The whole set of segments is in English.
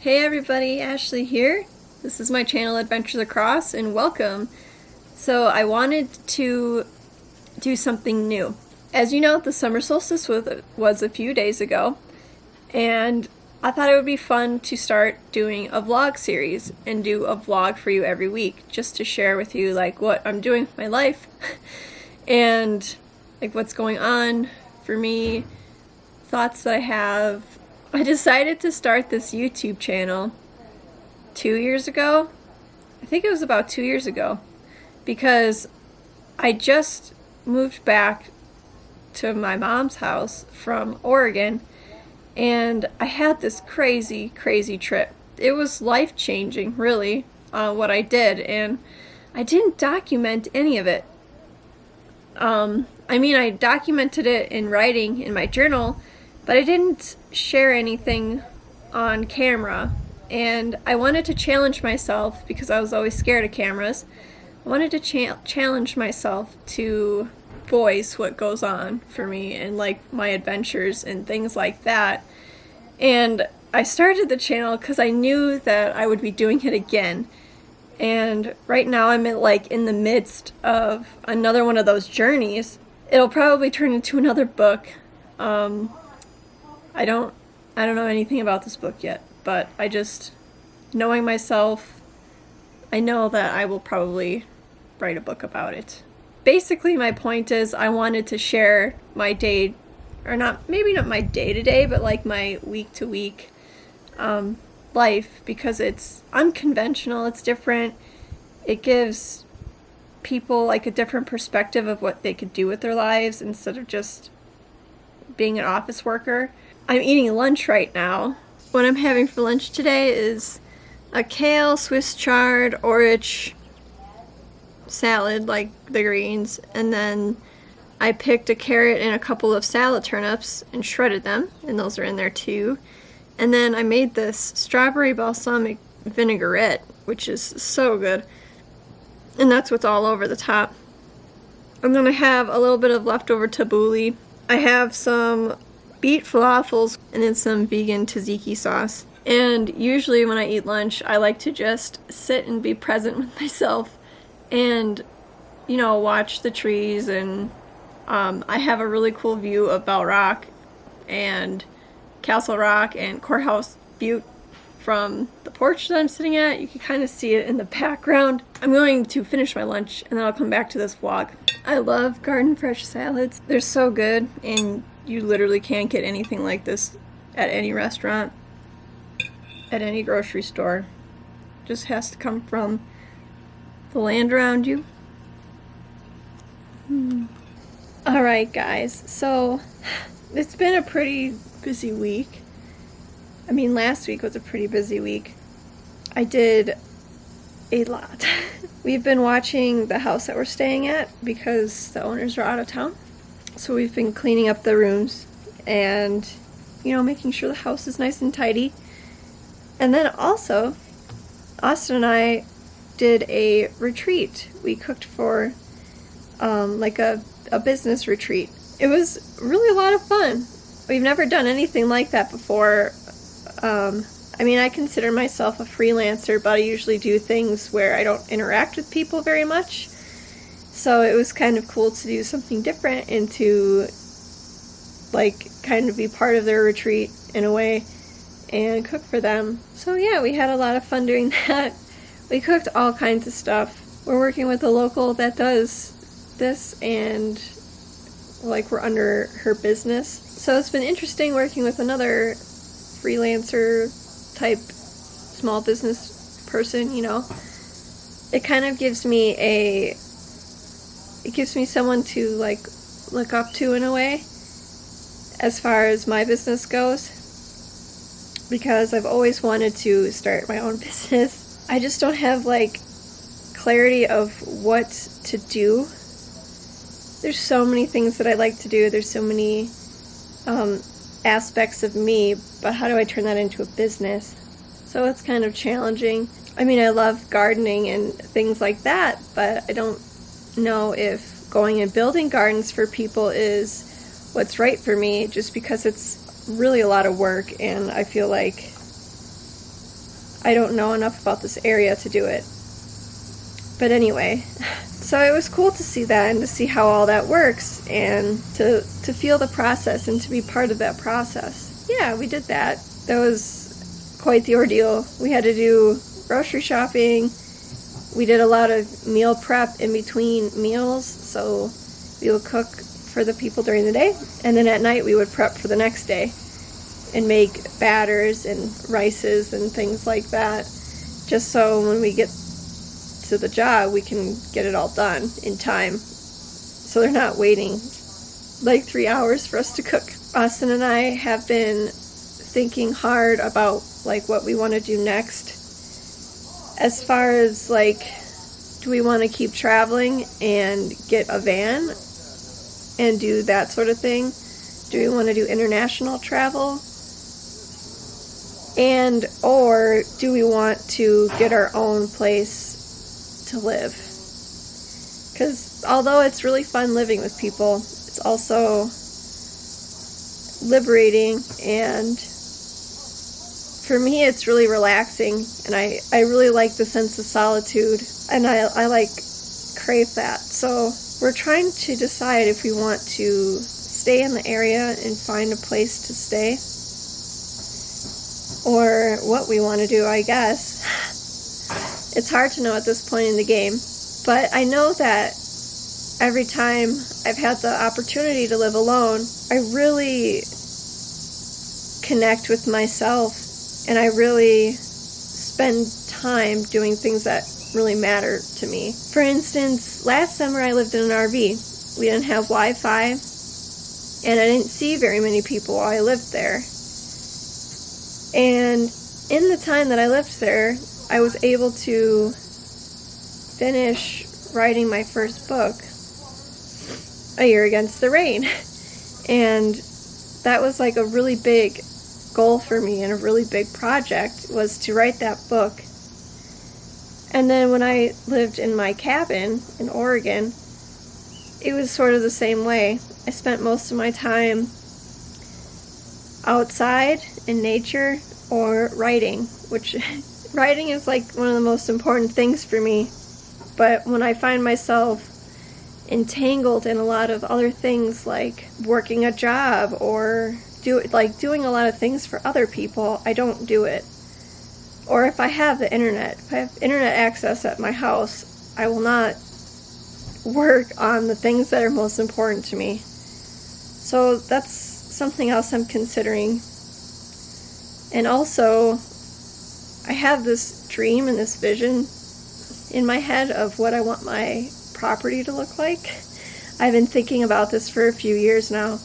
Hey everybody, Ashley here. This is my channel Adventures Across and welcome. So I wanted to do something new. As you know, the summer solstice was a few days ago, and I thought it would be fun to start doing a vlog series and do a vlog for you every week just to share with you like what I'm doing with my life and like what's going on for me, thoughts that I have. I decided to start this YouTube channel 2 years ago. I think it was about 2 years ago, because I just moved back to my mom's house from Oregon, and I had this crazy trip. It was life-changing, really, what I did, and I didn't document any of it. I documented it in writing in my journal, but I didn't share anything on camera, and I wanted to challenge myself because I was always scared of cameras. I wanted to challenge myself to voice what goes on for me and like my adventures and things like that. And I started the channel because I knew that I would be doing it again. And right now I'm in the midst of another one of those journeys. It'll probably turn into another book. I don't know anything about this book yet, but knowing myself, I know that I will probably write a book about it. Basically, my point is I wanted to share my day, or maybe not my day-to-day, but like my week-to-week life, because it's unconventional, it's different. It gives people like a different perspective of what they could do with their lives instead of just being an office worker. I'm eating lunch right now. What I'm having for lunch today is a kale, Swiss chard, orach salad, like the greens, and then I picked a carrot and a couple of salad turnips and shredded them, and those are in there too. And then I made this strawberry balsamic vinaigrette, which is so good, and that's what's all over the top. And then I have a little bit of leftover tabbouleh. I have some beet falafels and then some vegan tzatziki sauce. And usually when I eat lunch, I like to just sit and be present with myself and, watch the trees. And I have a really cool view of Bell Rock and Castle Rock and Courthouse Butte from the porch that I'm sitting at. You can kind of see it in the background. I'm going to finish my lunch and then I'll come back to this vlog. I love garden fresh salads. They're so good, and you literally can't get anything like this at any restaurant, at any grocery store. It just has to come from the land around you. Alright guys, so it's been a pretty busy week. Last week was a pretty busy week. I did a lot. We've been watching the house that we're staying at because the owners are out of town. So we've been cleaning up the rooms and, making sure the house is nice and tidy. And then also, Austin and I did a retreat. We cooked for a business retreat. It was really a lot of fun. We've never done anything like that before. I consider myself a freelancer, but I usually do things where I don't interact with people very much. So it was kind of cool to do something different and to kind of be part of their retreat in a way and cook for them. So yeah, we had a lot of fun doing that. We cooked all kinds of stuff. We're working with a local that does this, and we're under her business. So it's been interesting working with another freelancer type small business person, It kind of gives me someone to look up to in a way as far as my business goes, because I've always wanted to start my own business. I just don't have clarity of what to do. There's so many things that I like to do. There's so many aspects of me, but how do I turn that into a business? So it's kind of challenging. I love gardening and things like that, but I don't know if going and building gardens for people is what's right for me, just because it's really a lot of work, and I feel like I don't know enough about this area to do it. But anyway, so it was cool to see that and to see how all that works and to feel the process and to be part of that process. Yeah, we did that. That was quite the ordeal. We had to do grocery shopping. We did a lot of meal prep in between meals, so we would cook for the people during the day, and then at night we would prep for the next day and make batters and rices and things like that, just so when we get to the job we can get it all done in time, so they're not waiting like 3 hours for us to cook. Austin and I have been thinking hard about like what we want to do next, as far as like, do we want to keep traveling and get a van and do that sort of thing? Do we want to do international travel? And or do we want to get our own place to live? Because although it's really fun living with people, it's also liberating, and for me it's really relaxing, and I really like the sense of solitude, and I like crave that. So we're trying to decide if we want to stay in the area and find a place to stay, or what we want to do, I guess. It's hard to know at this point in the game, but I know that every time I've had the opportunity to live alone, I really connect with myself, and I really spend time doing things that really matter to me. For instance, last summer I lived in an RV. We didn't have Wi-Fi, and I didn't see very many people while I lived there. And in the time that I lived there, I was able to finish writing my first book, A Year Against the Rain. And that was like a really big goal for me, and a really big project was to write that book. And then when I lived in my cabin in Oregon, it was sort of the same way. I spent most of my time outside in nature or writing, which writing is like one of the most important things for me. But when I find myself entangled in a lot of other things, like working a job or doing a lot of things for other people, I don't do it. Or if I have the internet, if I have internet access at my house, I will not work on the things that are most important to me. So that's something else I'm considering. And also, I have this dream and this vision in my head of what I want my property to look like. I've been thinking about this for a few years now,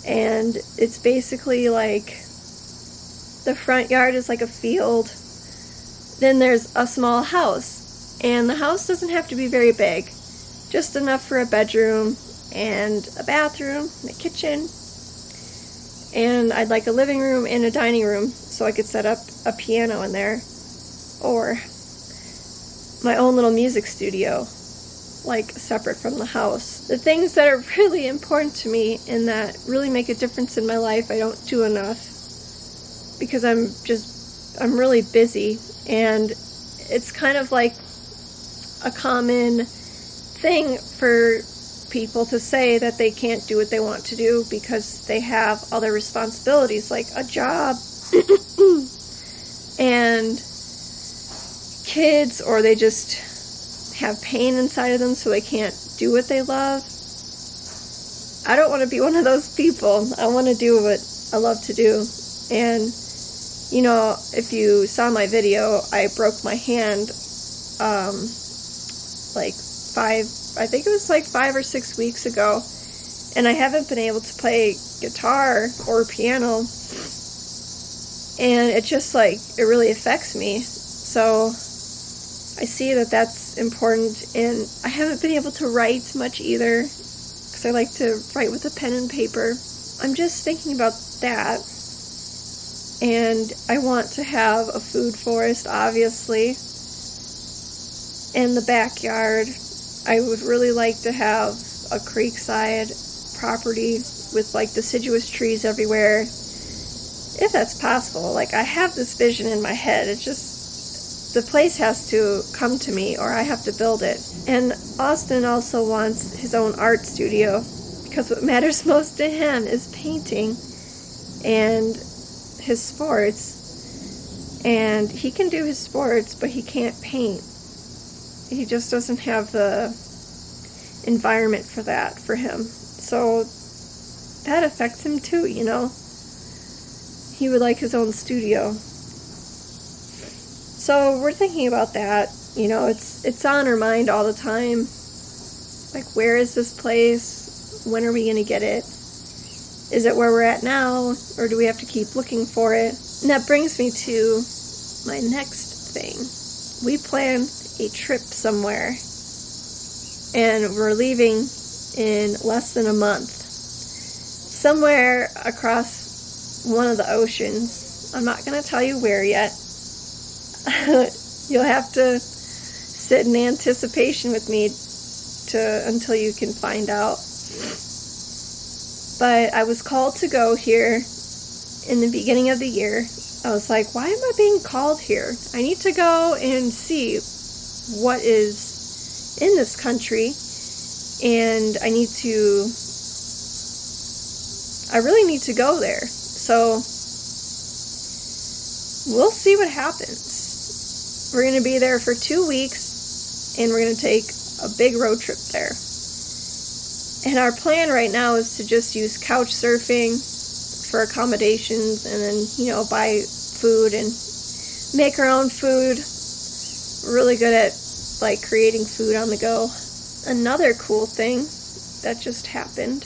and it's basically like the front yard is like a field, then there's a small house, and the house doesn't have to be very big, just enough for a bedroom and a bathroom and a kitchen, and I'd like a living room and a dining room so I could set up a piano in there, or my own little music studio, like separate from the house. The things that are really important to me and that really make a difference in my life, I don't do enough because I'm really busy, and it's kind of like a common thing for people to say that they can't do what they want to do because they have other responsibilities like a job and kids, or they just have pain inside of them so they can't do what they love. I don't want to be one of those people. I want to do what I love to do. And you know, if you saw my video, I broke my hand I think it was like 5 or 6 weeks ago, and I haven't been able to play guitar or piano, and it just it really affects me. So I see that that's important, and I haven't been able to write much either because I like to write with a pen and paper. I'm just thinking about that, and I want to have a food forest, obviously, in the backyard. I would really like to have a creekside property with deciduous trees everywhere if that's possible. Like, I have this vision in my head. It's just the place has to come to me, or I have to build it. And Austin also wants his own art studio, because what matters most to him is painting and his sports. And he can do his sports, but he can't paint. He just doesn't have the environment for that for him. So that affects him too, you know. He would like his own studio. So we're thinking about that. You know, it's on our mind all the time. Like, where is this place? When are we going to get it? Is it where we're at now? Or do we have to keep looking for it? And that brings me to my next thing. We planned a trip somewhere. And we're leaving in less than a month. Somewhere across one of the oceans. I'm not going to tell you where yet. You'll have to sit in anticipation with me until you can find out. But I was called to go here in the beginning of the year. I was like, why am I being called here? I need to go and see what is in this country, and I really need to go there. So we'll see what happens. We're going to be there for 2 weeks, and we're going to take a big road trip there. And our plan right now is to just use couch surfing for accommodations, and then, you know, buy food and make our own food. We're really good at, like, creating food on the go. Another cool thing that just happened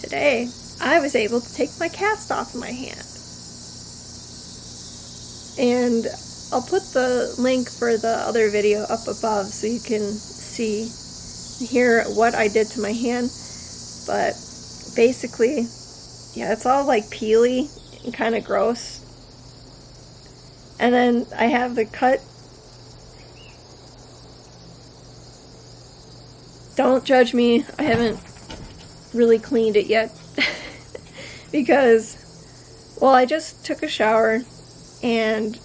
today, I was able to take my cast off my hand. And I'll put the link for the other video up above so you can see, hear what I did to my hand. But basically, yeah, it's all like peely and kind of gross. And then I have the cut. Don't judge me, I haven't really cleaned it yet. Because, well, I just took a shower, and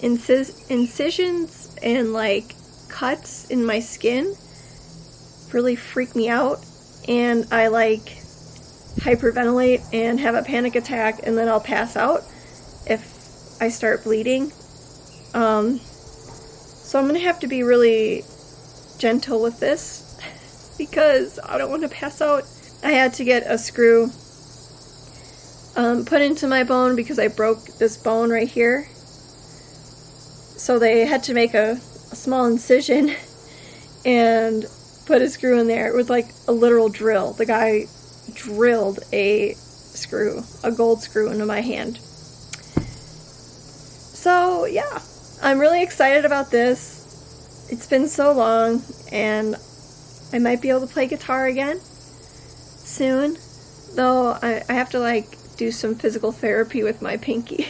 incisions and like cuts in my skin really freak me out, and I like hyperventilate and have a panic attack, and then I'll pass out if I start bleeding. So I'm gonna have to be really gentle with this because I don't want to pass out. I had to get a screw put into my bone because I broke this bone right here. So they had to make a small incision and put a screw in there with like a literal drill. The guy drilled a gold screw into my hand. So yeah, I'm really excited about this. It's been so long, and I might be able to play guitar again soon. Though I have to like do some physical therapy with my pinky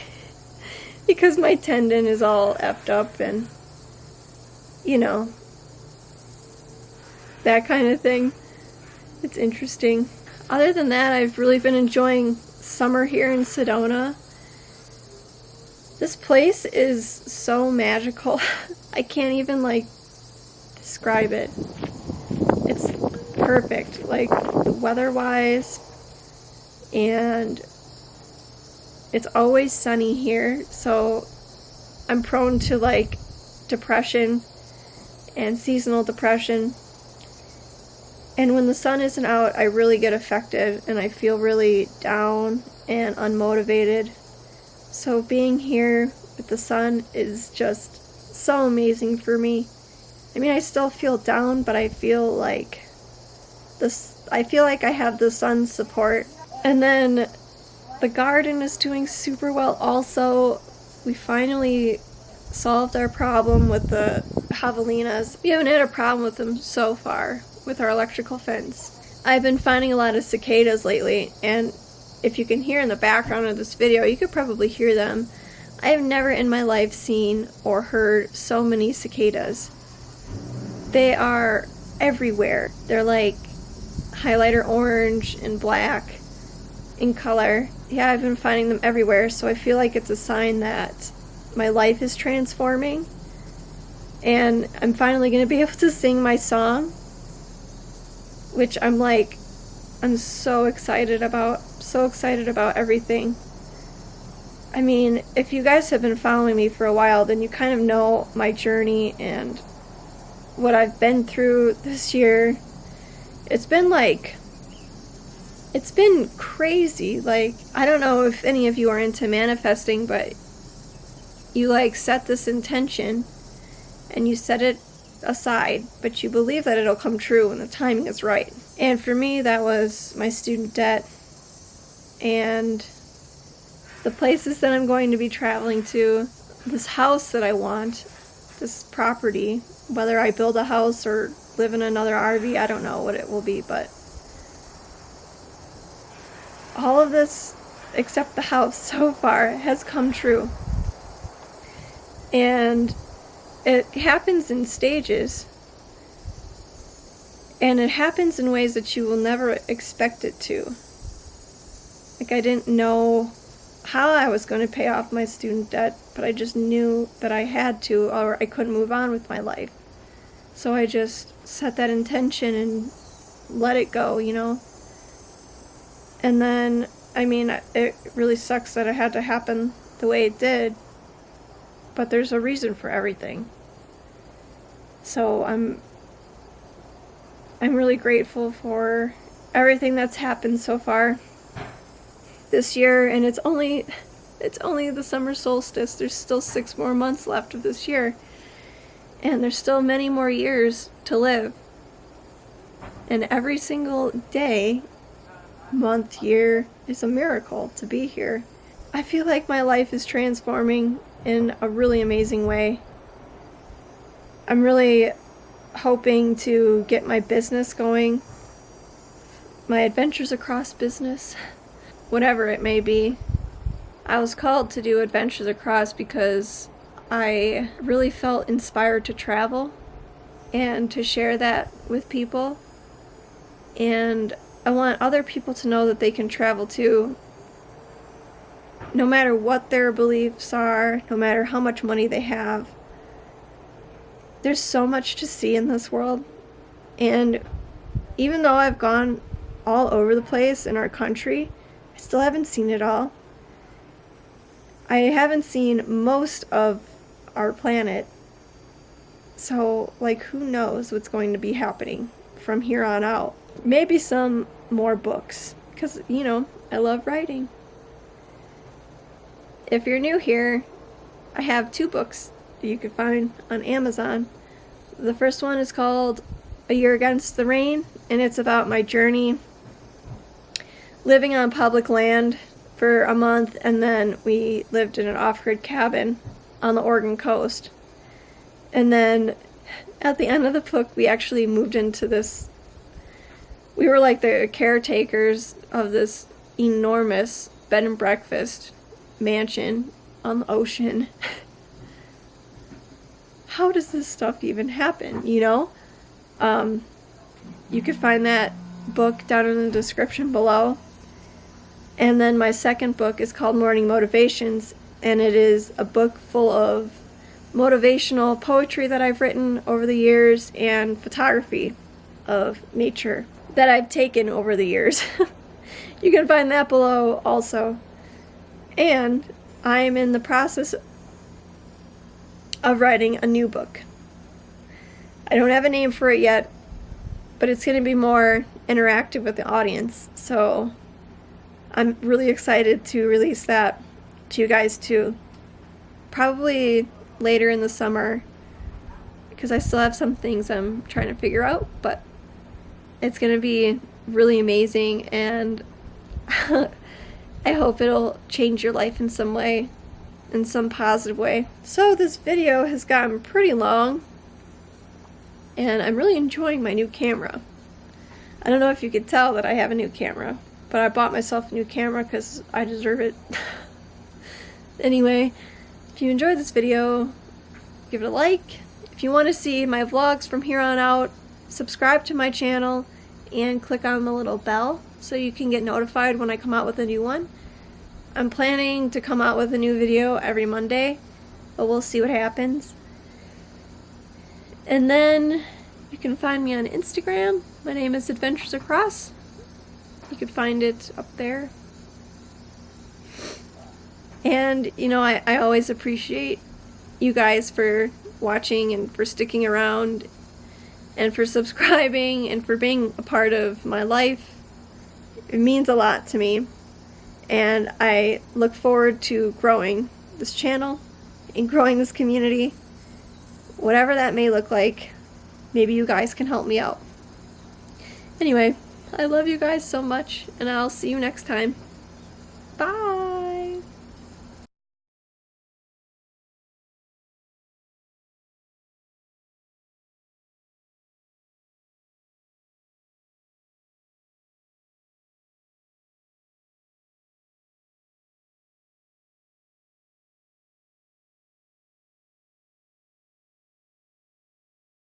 because my tendon is all effed up, and you know, that kind of thing. It's interesting. Other than that, I've really been enjoying summer here in Sedona. This place is so magical. I can't even like describe it. It's perfect, like weather-wise, and it's always sunny here, so I'm prone to like depression and seasonal depression. And when the sun isn't out, I really get affected and I feel really down and unmotivated. So being here with the sun is just so amazing for me. I mean, I still feel down, but I feel like I have the sun's support. And then the garden is doing super well also. We finally solved our problem with the javelinas. We haven't had a problem with them so far with our electrical fence. I've been finding a lot of cicadas lately, and if you can hear in the background of this video, you could probably hear them. I have never in my life seen or heard so many cicadas. They are everywhere. They're like highlighter orange and black. in color. Yeah, I've been finding them everywhere, so I feel like it's a sign that my life is transforming. And I'm finally going to be able to sing my song, which I'm so excited about. So excited about everything. I mean, if you guys have been following me for a while, then you kind of know my journey and what I've been through this year. It's been crazy. Like, I don't know if any of you are into manifesting, but you set this intention and you set it aside, but you believe that it'll come true when the timing is right. And for me, that was my student debt and the places that I'm going to be traveling to, this house that I want, this property, whether I build a house or live in another RV, I don't know what it will be, but all of this, except the house so far, has come true. And it happens in stages. And it happens in ways that you will never expect it to. Like, I didn't know how I was going to pay off my student debt, but I just knew that I had to, or I couldn't move on with my life. So I just set that intention and let it go, you know? And then, I mean, it really sucks that it had to happen the way it did, but there's a reason for everything. So I'm really grateful for everything that's happened so far this year, and it's only the summer solstice. There's still 6 more months left of this year, and there's still many more years to live. And every single day, month, year is a miracle to be here. I feel like my life is transforming in a really amazing way. I'm really hoping to get my business going, my Adventures Across business, whatever it may be. I was called to do Adventures Across because I really felt inspired to travel and to share that with people. And I want other people to know that they can travel too, no matter what their beliefs are, no matter how much money they have. There's so much to see in this world. And even though I've gone all over the place in our country, I still haven't seen it all. I haven't seen most of our planet. So, who knows what's going to be happening from here on out. Maybe some more books, because, I love writing. If you're new here, I have 2 books that you can find on Amazon. The first one is called A Year Against the Rain, and it's about my journey living on public land for a month, and then we lived in an off-grid cabin on the Oregon coast. And then at the end of the book, we actually moved into this, we were like the caretakers of this enormous bed and breakfast mansion on the ocean. How does this stuff even happen, You could find that book down in the description below. And then my second book is called Morning Motivations, and it is a book full of motivational poetry that I've written over the years and photography of nature that I've taken over the years. You can find that below also. And I am in the process of writing a new book. I don't have a name for it yet, but it's going to be more interactive with the audience. So I'm really excited to release that to you guys too. Probably later in the summer, because I still have some things I'm trying to figure out, but it's going to be really amazing, and I hope it'll change your life in some way, in some positive way. So this video has gotten pretty long, and I'm really enjoying my new camera. I don't know if you could tell that I have a new camera, but I bought myself a new camera because I deserve it. Anyway, if you enjoyed this video, give it a like. If you want to see my vlogs from here on out, subscribe to my channel and click on the little bell so you can get notified when I come out with a new one. I'm planning to come out with a new video every Monday, but we'll see what happens. And then you can find me on Instagram. My name is Adventures Across. You can find it up there. And, you know, I always appreciate you guys for watching and for sticking around and for subscribing and for being a part of my life. It means a lot to me. And I look forward to growing this channel and growing this community. Whatever that may look like, maybe you guys can help me out. Anyway, I love you guys so much, and I'll see you next time. Bye!